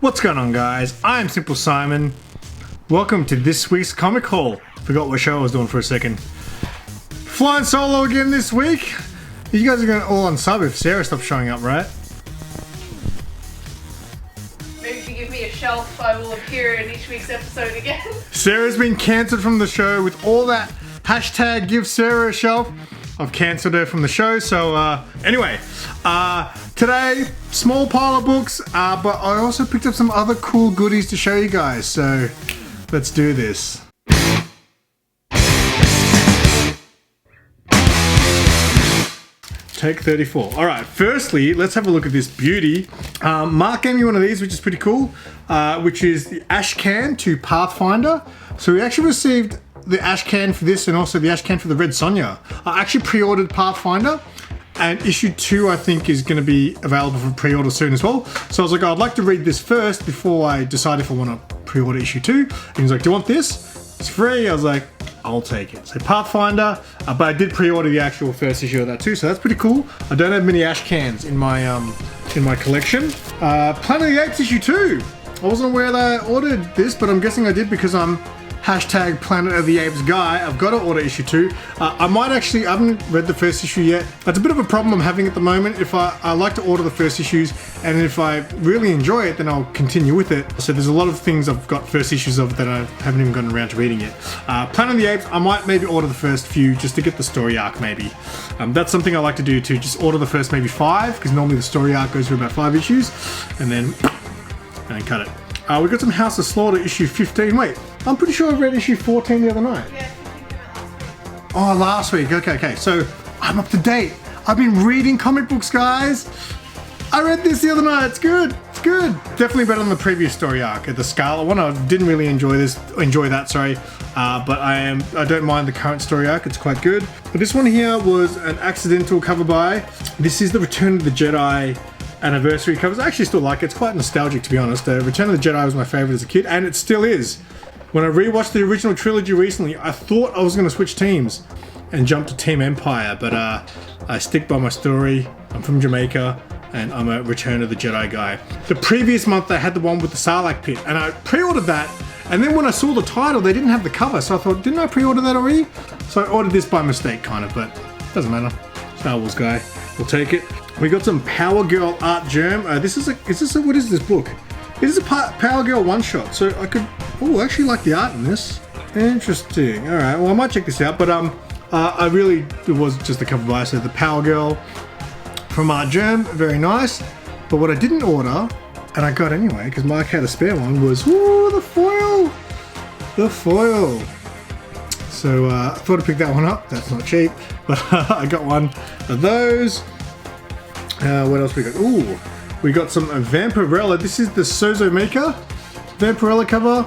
What's going on, guys? I'm SimpleSimon. Welcome to this week's comic haul. Forgot what show I was doing for a second. Flying solo again this week. You guys are going all on sub if Sarah stops showing up, right? Maybe if you give me a shelf, I will appear in each week's episode again. Sarah's been cancelled from the show with all that hashtag give Sarah a shelf. I've cancelled her from the show, so anyway, today, small pile of books, but I also picked up some other cool goodies to show you guys, so let's do this. Take 34. All right, firstly, let's have a look at this beauty. Mark gave me one of these, which is pretty cool, which is the ash can to Pathfinder. So we actually received the ash can for this and also the ash can for the Red Sonja. I actually pre-ordered Pathfinder, and issue 2 I think is going to be available for pre-order soon as well. So I was like, I'd like to read this first before I decide if I want to pre-order issue 2. And he's like, do you want this? It's free. I was like, I'll take it. So Pathfinder, but I did pre-order the actual first issue of that too, so that's pretty cool. I don't have many ash cans in my collection. Planet of the Apes issue 2. I wasn't aware that I ordered this, but I'm guessing I did because I'm hashtag Planet of the Apes guy. I've got to order issue 2. I haven't read the first issue yet. That's a bit of a problem I'm having at the moment. If I like to order the first issues, and if I really enjoy it, then I'll continue with it. So there's a lot of things I've got first issues of that I haven't even gotten around to reading yet. Planet of the Apes, I might maybe order the first few just to get the story arc maybe. That's something I like to do too, just order the first maybe 5, because normally the story arc goes for about 5 issues, and then cut it. We got some House of Slaughter issue 15. Wait, I'm pretty sure I read issue 14 the other night. Yeah. Oh, last week. Okay. So I'm up to date. I've been reading comic books, guys. I read this the other night. It's good. It's good. Definitely better than the previous story arc, the Scarlet one. I didn't really enjoy that. Sorry, but I don't mind the current story arc. It's quite good. But this one here was an accidental cover by. This is the Return of the Jedi anniversary covers. I actually still like it. It's quite nostalgic, to be honest. Return of the Jedi was my favorite as a kid, and it still is. When I rewatched the original trilogy recently, I thought I was going to switch teams and jump to Team Empire, but I stick by my story. I'm from Jamaica, and I'm a Return of the Jedi guy. The previous month, they had the one with the Sarlacc pit, and I pre-ordered that, and then when I saw the title, they didn't have the cover, so I thought, didn't I pre-order that already? So I ordered this by mistake, kind of, but doesn't matter. Star Wars guy, we'll take it. We got some Power Girl art germ. What is this book? It is a Power Girl one-shot, so I actually like the art in this. Interesting. All right, well, I might check this out, but it was just a cover by, so the Power Girl from art germ, very nice. But what I didn't order, and I got anyway, because Mark had a spare one, was, the foil! The foil! So I thought I'd pick that one up. That's not cheap, but I got one of those. What else we got? Ooh, we got some Vampirella. This is the Sozo Maker Vampirella cover.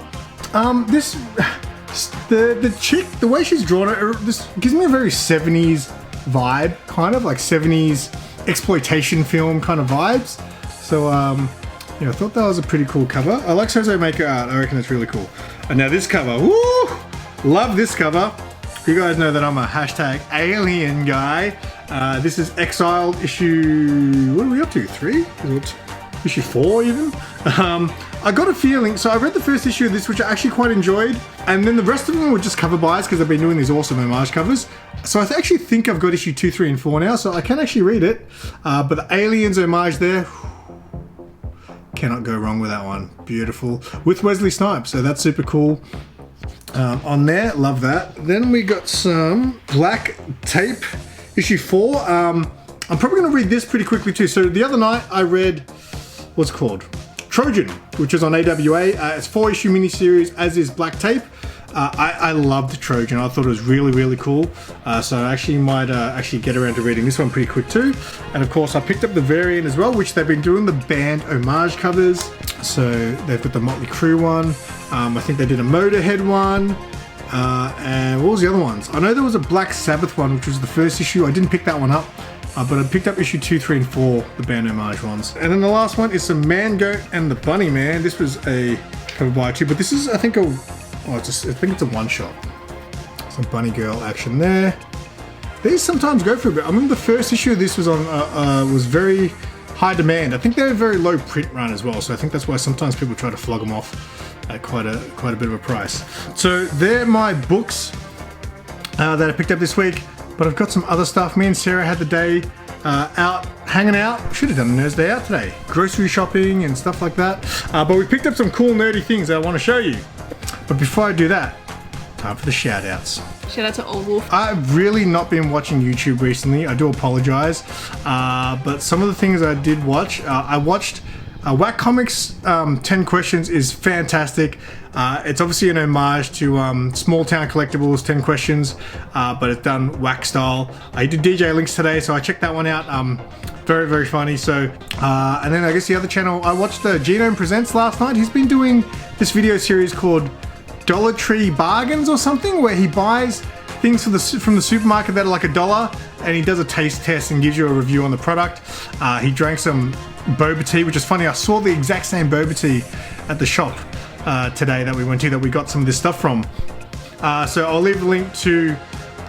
The chick, the way she's drawn it, this gives me a very 70s vibe, kind of like 70s exploitation film kind of vibes. So I thought that was a pretty cool cover. I like Sozo Maker art. I reckon it's really cool. And now this cover, woo! Love this cover. You guys know that I'm a hashtag alien guy. This is Exiled issue, what are we up to, 3? Issue 4 even? I got a feeling, so I read the first issue of this, which I actually quite enjoyed, and then the rest of them were just cover buys because I've been doing these awesome homage covers. So I actually think I've got issue 2, 3, and 4 now, so I can actually read it. But the aliens homage there, cannot go wrong with that one. Beautiful. With Wesley Snipes, so that's super cool. On there, love that. Then we got some black tape, issue 4. I'm probably going to read this pretty quickly too. So the other night I read, what's it called? Trojan, which is on AWA. It's 4-issue miniseries, as is black tape. I loved Trojan. I thought it was really, really cool. So I actually might get around to reading this one pretty quick too. And of course I picked up the variant as well, which they've been doing the band homage covers. So they've got the Motley Crue one. I think they did a Motorhead one. And what was the other ones? I know there was a Black Sabbath one, which was the first issue. I didn't pick that one up. But I picked up issue 2, 3, and 4, the band homage ones. And then the last one is some Man Goat and the Bunny Man. This was a cover by too, but this is, I think, I think it's a one-shot. Some bunny girl action there. These sometimes go for a bit. I remember the first issue of this was on, was very high demand. I think they're a very low print run as well, so I think that's why sometimes people try to flog them off at quite a bit of a price. So they're my books that I picked up this week, but I've got some other stuff. Me and Sarah had the day out hanging out. Should have done a Nerd's Day Out today. Grocery shopping and stuff like that. But we picked up some cool nerdy things that I want to show you. But before I do that, time for the shout outs. Shout out to Old Wolf. I've really not been watching YouTube recently. I do apologize. But some of the things I did watch, I watched Whack Comics 10 Questions is fantastic. It's obviously an homage to Small Town Collectibles 10 Questions, but it's done Whack style. I did DJ Links today, so I checked that one out. Very, very funny. So, and then I guess the other channel, I watched Genome Presents last night. He's been doing this video series called Dollar Tree Bargains or something, where he buys things from the supermarket that are like $1, and he does a taste test and gives you a review on the product. He drank some boba tea, which is funny. I saw the exact same boba tea at the shop today that we went to, that we got some of this stuff from. So I'll leave a link to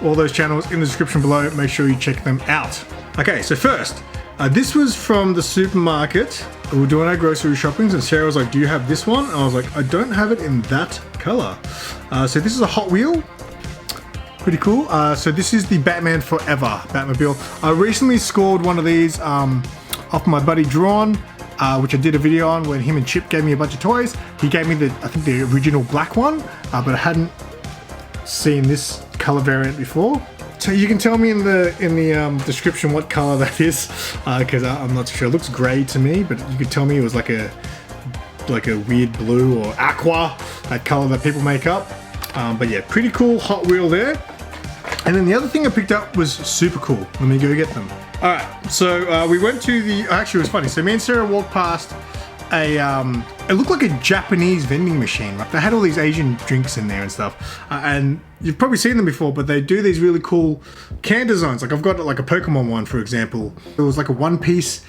all those channels in the description below. Make sure you check them out. Okay, so first, this was from the supermarket. We were doing our grocery shoppings, and Sarah was like, do you have this one? And I was like, I don't have it in that color. So this is a Hot Wheel. Pretty cool. So this is the Batman Forever Batmobile. I recently scored one of these off my buddy Drawn, which I did a video on when him and Chip gave me a bunch of toys. He gave me I think the original black one, but I hadn't seen this color variant before. So you can tell me in the description what color that is, because I'm not sure. It looks gray to me, but you could tell me it was like a weird blue or aqua, that color that people make up. But yeah, pretty cool Hot Wheel there. And then the other thing I picked up was super cool. Let me go get them. All right, so we went to the. Actually, it was funny. So me and Sarah walked past it looked like a Japanese vending machine. Right? They had all these Asian drinks in there and stuff. And you've probably seen them before, but they do these really cool can designs. Like I've got like a Pokemon one, for example. It was like a one-piece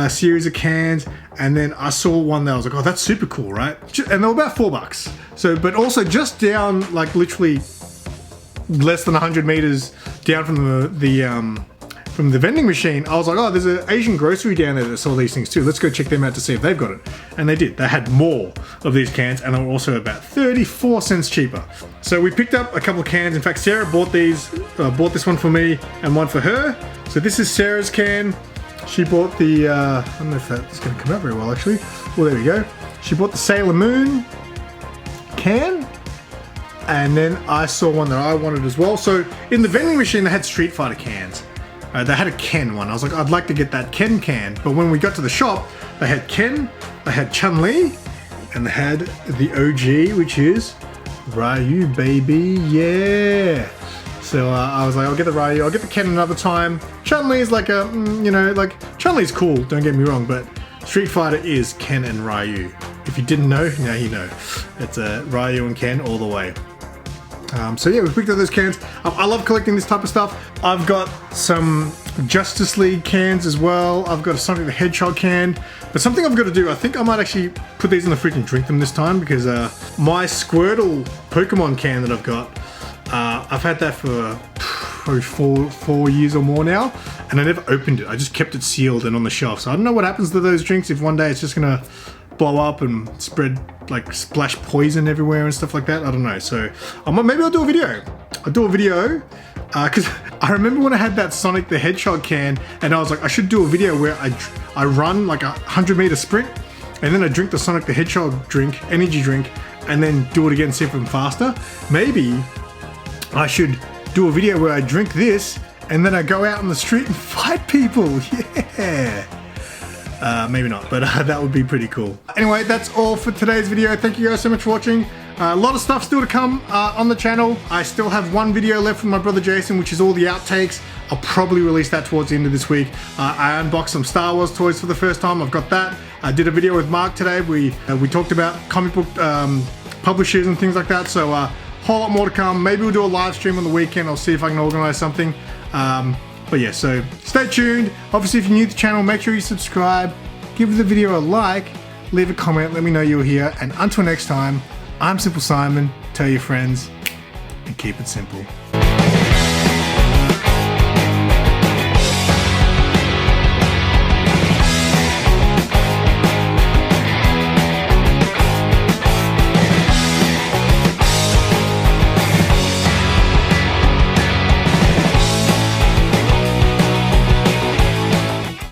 series of cans. And then I saw one that I was like, oh, that's super cool, right? And they were about $4. So, but also just down, like literally less than 100 meters down from the vending machine, I was like, oh, there's an Asian grocery down there that sell these things too. Let's go check them out to see if they've got it. And they did. They had more of these cans, and they were also about 34 cents cheaper. So we picked up a couple of cans. In fact, Sarah bought this one for me and one for her. So this is Sarah's can. She bought the, I don't know if that's going to come out very well actually. Well, there we go. She bought the Sailor Moon can. And then I saw one that I wanted as well. So in the vending machine, they had Street Fighter cans. They had a Ken one. I was like, I'd like to get that Ken can. But when we got to the shop, they had Ken, they had Chun-Li, and they had the OG, which is Ryu, baby, yeah. So I was like, I'll get the Ryu, I'll get the Ken another time. Chun-Li is like a, like Chun-Li's cool, don't get me wrong, but Street Fighter is Ken and Ryu. If you didn't know, now you know. It's Ryu and Ken all the way. So yeah, we picked up those cans. I love collecting this type of stuff. I've got some Justice League cans as well. I've got a Sonic the Hedgehog can. But something I've got to do, I think I might actually put these in the fridge and drink them this time, because my Squirtle Pokemon can that I've got, I've had that for probably four years or more now, and I never opened it. I just kept it sealed and on the shelf. So I don't know what happens to those drinks if one day it's just gonna blow up and spread, like splash poison everywhere and stuff like that. I don't know. So maybe I'll do a video. Because I remember when I had that Sonic the Hedgehog can, and I was like, I should do a video where I run like a 100-meter sprint, and then I drink the Sonic the Hedgehog energy drink, and then do it again, see if I'm faster. Maybe I should do a video where I drink this, and then I go out on the street and fight people. Yeah. Maybe not, but that would be pretty cool. Anyway, that's all for today's video. Thank you guys so much for watching. A lot of stuff still to come on the channel. I still have one video left with my brother Jason, which is all the outtakes. I'll probably release that towards the end of this week. I unboxed some Star Wars toys for the first time. I've got that. I did a video with Mark today. We talked about comic book publishers and things like that. So a whole lot more to come. Maybe we'll do a live stream on the weekend. I'll see if I can organize something. But yeah, so stay tuned. Obviously, if you're new to the channel, make sure you subscribe, give the video a like, leave a comment, let me know you're here. And until next time, I'm SimpleSimon. Tell your friends and keep it simple.